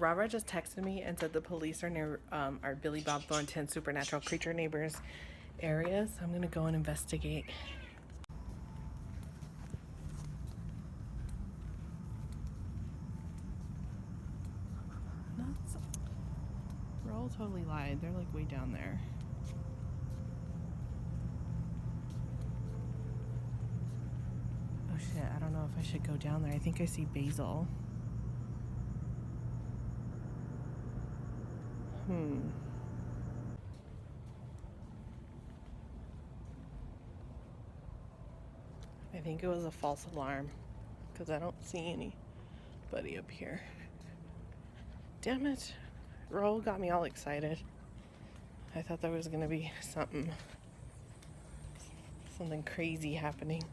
Robert just texted me and said the police are near our Billy Bob Thornton Supernatural Creature Neighbors area, so I'm gonna go and investigate. Roll totally lied. They're like way down there. Oh shit, I don't know if I should go down there. I think I see Basil. I think it was a false alarm because I don't see anybody up here. Damn it. Roll got me all excited. I thought there was gonna be something crazy happening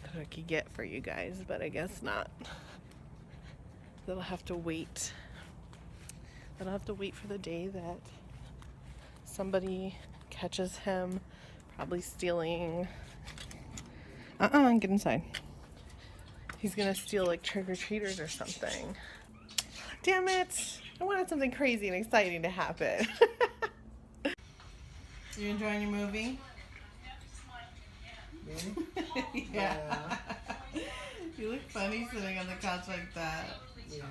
that I could get for you guys, but I guess not. That'll have to wait. That'll have to wait for the day that somebody catches him probably stealing. Get inside. He's gonna steal like trick-or-treaters or something. Damn it! I wanted something crazy and exciting to happen. You enjoying your movie? Me? Yeah. You look funny sitting on the couch like that. Yeah.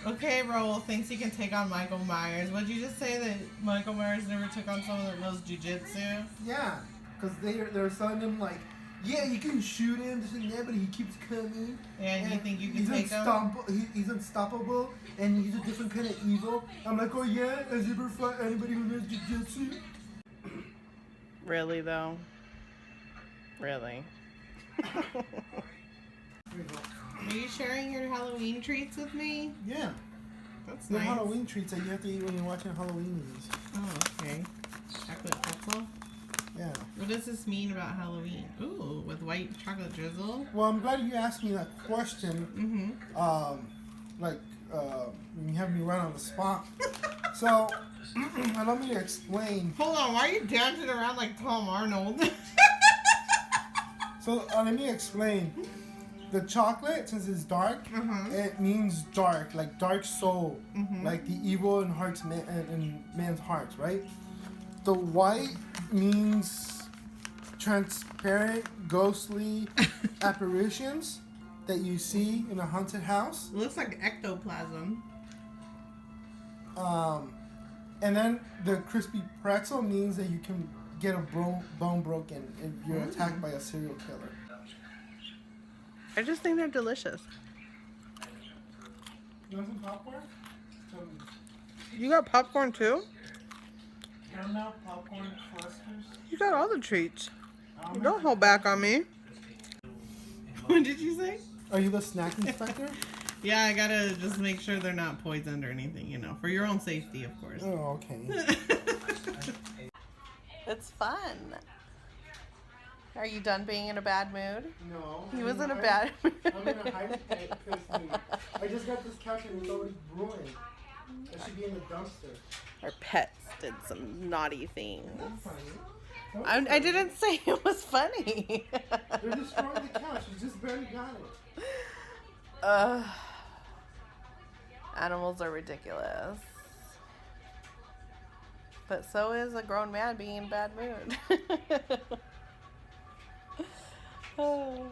Okay, Raul thinks he can take on Michael Myers. Would you just say that Michael Myers never took on someone that knows jujitsu? Yeah, because they're telling him like, yeah, you can shoot him, this and that, but he keeps coming. And you think you can he's take him? He's unstoppable, and he's a different kind of evil. I'm like, oh yeah, has he ever fought anybody who knows jujitsu? Really though? Really? Are you sharing your Halloween treats with me? Yeah. That's They're nice. Halloween treats that you have to eat when you're watching Halloween movies. Oh, okay. Chocolate pretzel? Yeah. What does this mean about Halloween? Ooh, with white chocolate drizzle? Well, I'm glad you asked me that question. You have me right on the spot. So, allow me to explain. Hold on, why are you dancing around like Tom Arnold? So, let me explain. The chocolate, since it's dark, it means dark, like dark soul, like the evil in man's hearts, right? The white means transparent, ghostly apparitions that you see in a haunted house. It looks like ectoplasm. And then the crispy pretzel means that you can get a bone broken if you're attacked by a serial killer. I just think they're delicious. You want some popcorn? You got popcorn too? Caramel popcorn clusters. You got all the treats. Don't hold back on me. What did you say? Are you the snack inspector? Yeah, I gotta just make sure they're not poisoned or anything, you know, for your own safety, of course. Oh, okay. It's fun. Are you done being in a bad mood? No. He was in a bad mood. I'm in a high mood. I just got this couch and it's already ruined. It should be in the dumpster. Our pets did some naughty things. That's funny. I didn't say it was funny. They're destroying the couch. You just barely got it. Animals are ridiculous. But so is a grown man being in a bad mood. Oh.